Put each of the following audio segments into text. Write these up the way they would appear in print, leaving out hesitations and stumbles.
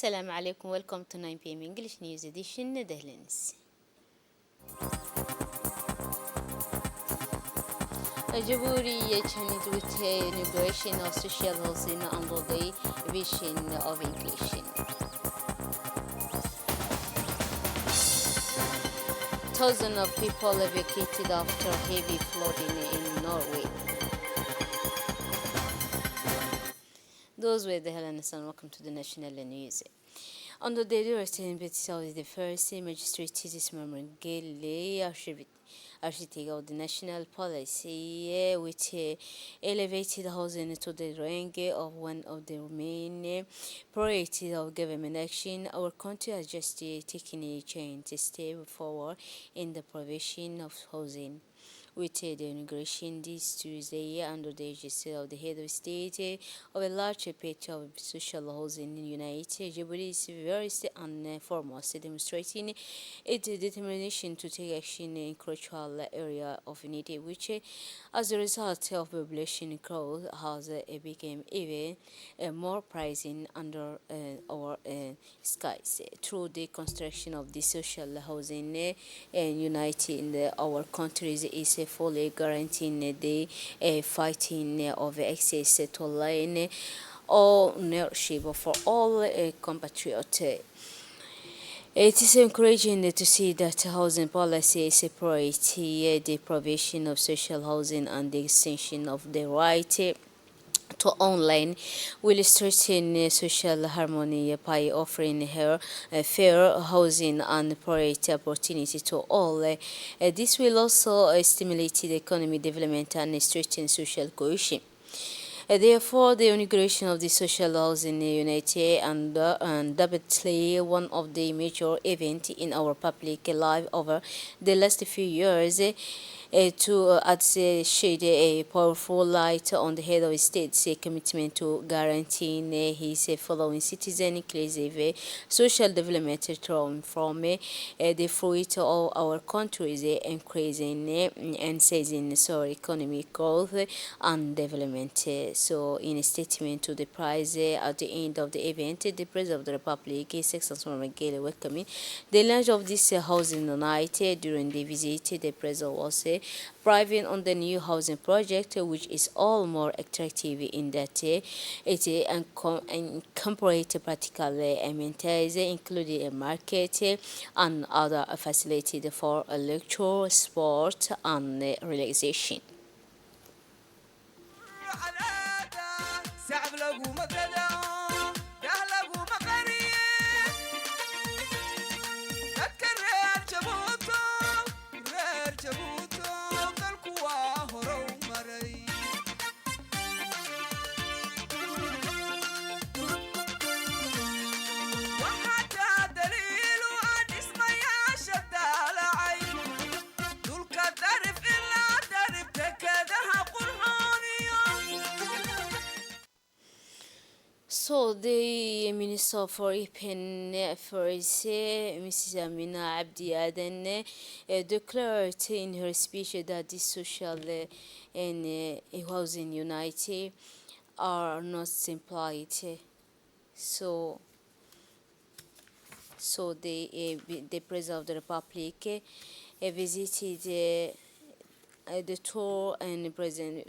Assalamu alaikum. Welcome to 9 p.m. English News Edition Netherlands. Jamhuriya Chinese with inauguration of social housing under the vision of inclusion. Thousands of people evacuated after heavy flooding in Norway. Those were the headlines and welcome to the national news. Under the direction of the first magistrate Tisma Mangele, architect of the national policy, which elevated housing to the rank of one of the main priorities of government action. Our country has just taken a giant step forward in the provision of housing. With the inauguration this Tuesday under the agency of the head of state of a large patch of social housing in United Djibouti is first and foremost demonstrating its determination to take action in crucial area of need, which as a result of population growth has become even more pressing under our skies. Through the construction of the social housing united our countries is fully guaranteeing the fighting of access to land ownership for all compatriots. It is encouraging to see that housing policy separates the provision of social housing and the extension of the right to online will strengthen social harmony by offering her fair housing and priority opportunity to all. This will also stimulate the economic development and strengthen social cohesion. Therefore, the inauguration of the social housing unit and undoubtedly one of the major events in our public life over the last few years to shed a powerful light on the head of state's commitment to guaranteeing his following citizen inclusive social development from the fruit of our country's increasing and seizing economic growth and development. So, in a statement to the press at the end of the event, the President of the Republic, Sexton Mangele, welcoming the launch of this housing night. During the visit, the President was driving on the new housing project, which is all more attractive in that it incorporates practical amenities, including a market and other facilities for lecture, sport, and relaxation. So the Minister for Open Affairs, Mrs. Amina Abdi Aden, declared in her speech that the social and housing unity are not simplified. So, the President of the Republic visited the tour and the President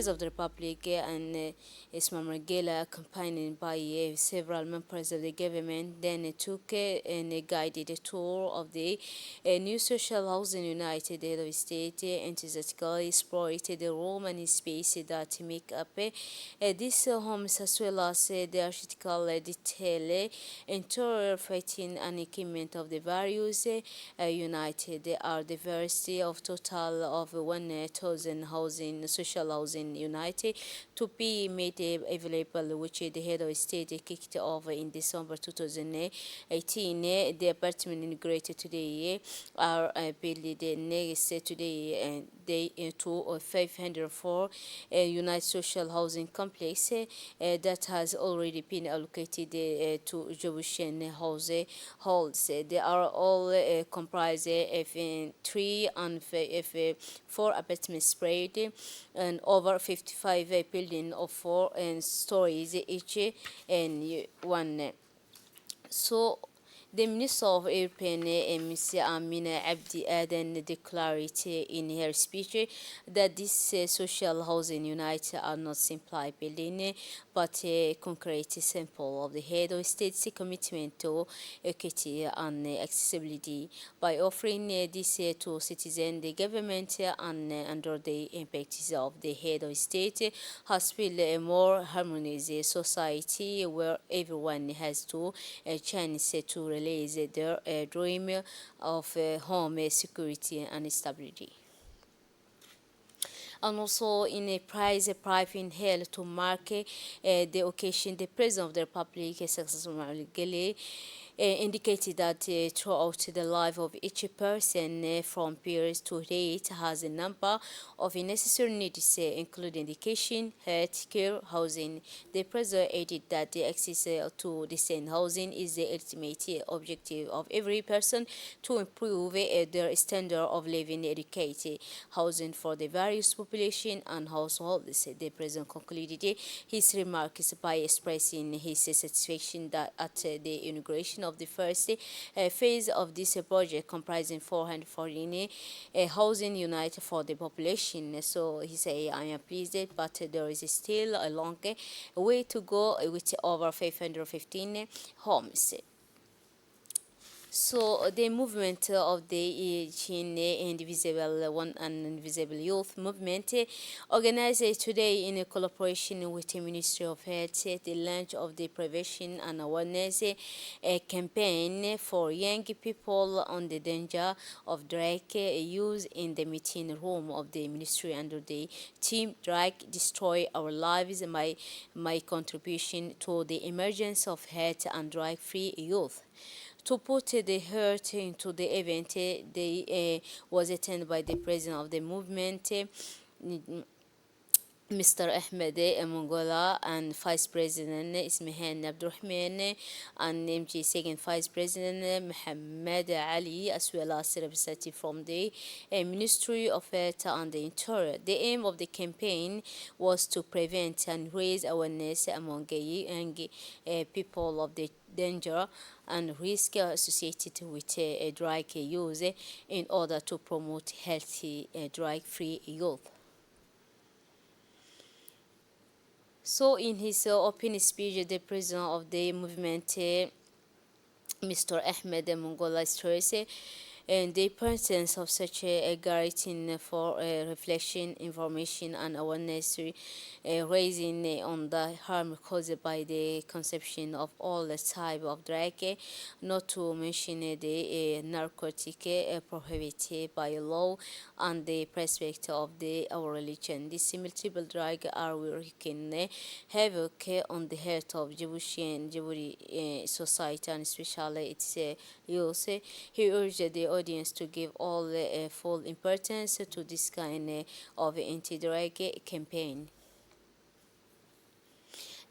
of the Republic and Ismail Margela, accompanied by several members of the government, then took and guided a tour of the new social housing united head of state enthusiastically exploited the room and space that make up these homes, as well as the architectural detail, interior fitting and equipment of the various united are diversity of total of 1,000 housing social housing united to be made available, which the head of state kicked off in December 2018. The apartment integrated today are built next today and they to 504 United Social Housing Complex that has already been allocated to Egyptian halls. They are all comprised of 3 and 4 apartments spread and all over 55 buildings of 4 stories each and one. So the Minister of European Ms. Amina Abdi Aden declared in her speech that this social housing units are not simply building but a concrete sample of the head of state's commitment to equity and accessibility. By offering this to citizens, the government under the impacts of the head of state has built a more harmonious society where everyone has to a chance to realize their dream of home security and stability. And also in a prize private held to mark the occasion, the President of the Republic, Successor Gele, indicated that throughout the life of each person, from peers to date, has a number of necessary needs, including education, health care, housing. The President added that the access to decent housing is the ultimate objective of every person to improve their standard of living, educated housing for the various population and households. The President concluded his remarks by expressing his satisfaction that at the inauguration of the first phase of this project comprising 414 housing unit for the population. So he said, I am pleased, but there is still a long way to go with over 515 homes. So the movement of the Chin Indivisible One and Invisible Youth Movement organized today in a collaboration with the Ministry of Health the launch of the prevention and awareness campaign for young people on the danger of drug use in the meeting room of the ministry under the team Drug Destroy Our Lives, my contribution to the emergence of health and drug-free youth. To put the heart into the event, they was attended by the president of the movement, Mr. Ahmed Mongola, and Vice President Ismahan Abdurrahman, and MG second Vice President Muhammad Ali, as well as representative from the Ministry of Health and the Interior. The aim of the campaign was to prevent and raise awareness among young people of the danger and risk associated with drug use in order to promote healthy drug-free youth. So, in his opening speech, the president of the movement, Mr. Ahmed Mongola, stressed and the importance of such a guiding for reflection, information, and awareness, raising on the harm caused by the consumption of all the type of drug, not to mention the narcotic prohibited by law and the perspective of our religion. These multiple drugs are wreaking havoc on the health of Djibouti society and especially its youth. He urged the audience to give all full importance to this kind of anti-drug campaign.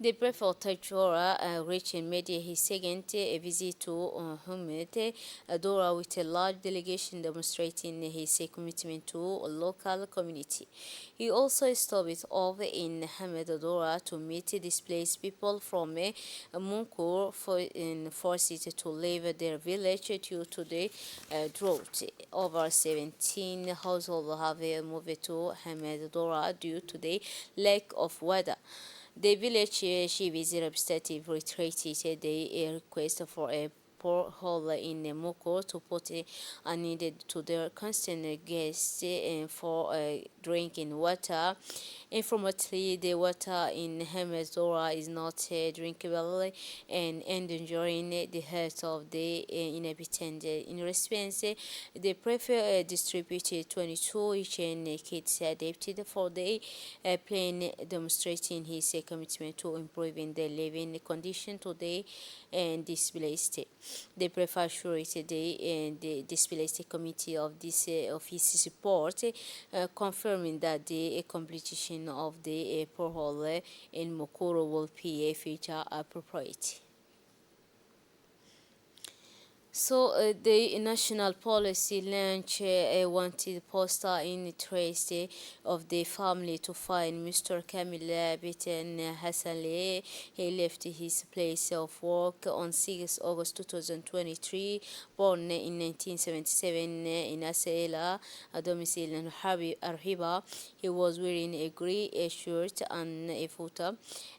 The prefecture reached made his second visit to Humete, Dora, with a large delegation demonstrating his commitment to a local community. He also stopped off in Hamedadora to meet displaced people from Munkur forced to leave their village due to the drought. Over 17 households have moved to Hamedadora due to the lack of water. The village Shivi's representative reiterated the request for a borehole in Moko to put unneeded to their constant guests for drinking water. Informately, the water in Hemezora is not drinkable and endangering the health of the inhabitants. In response, the prefect distributed 22 chain kits adapted for the plane, demonstrating his commitment to improving the living condition today and displaced. The prefect assured the displaced committee of this of his support, confirming that the completion of the borehole in Mukuru will be a future appropriate. So the national policy launch wanted poster in trace of the family to find Mr. Kamil Bitan Hassanli. He left his place of work on 6 August 2023, born in 1977 in Asela, a domicile in Arhiba. He was wearing a grey shirt and a footer.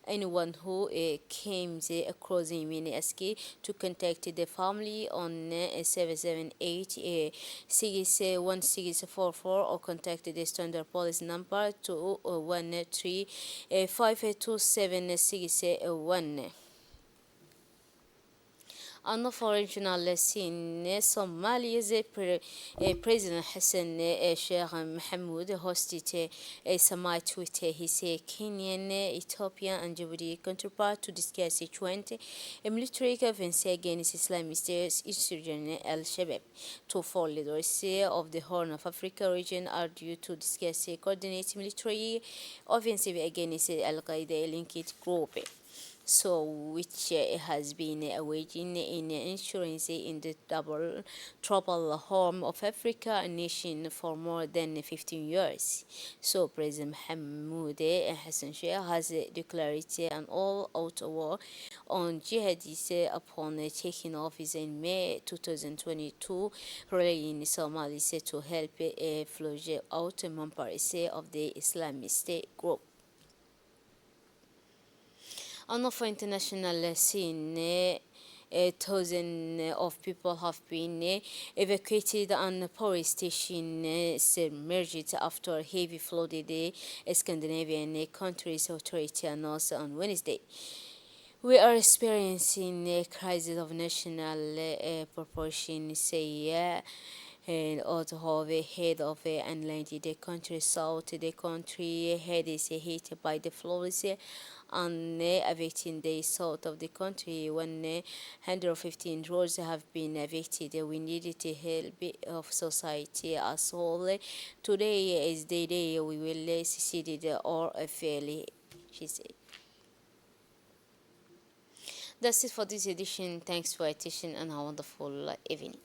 Anyone who came across him in Aski to contact the family on 778 1644 or contact the standard police number 213 52761. أن regional scene Somalia's President Hassan Sheikh Mohamud hosted a summit with his Kenyan, Ethiopian and Djibouti counterpart to discuss joint military offensive against Islamist insurgent Al-Shabaab. Two four leaders of the Horn of Africa region are due to discuss a coordinated military offensive against Al-Qaeda linked group, so which has been waging in insurance in the double trouble home of Africa nation for more than 15 years. So President Mohamed Hassan Sheikh has declared an all-out war on jihadists upon taking office in May 2022, rallying Somalis to help flush out members of the Islamist group. On of international scene, thousands of people have been evacuated and police station submerged after heavy flooded Scandinavian countries authority announced on Wednesday. We are experiencing a crisis of national proportion, say and also have a head of inland the country south the country head is hit by the floods and affecting the south of the country. 115 roads have been evicted. We needed the help of society as whole. Today is the day we will succeed or fail, she said. That's it for this edition. Thanks for attention and a wonderful evening.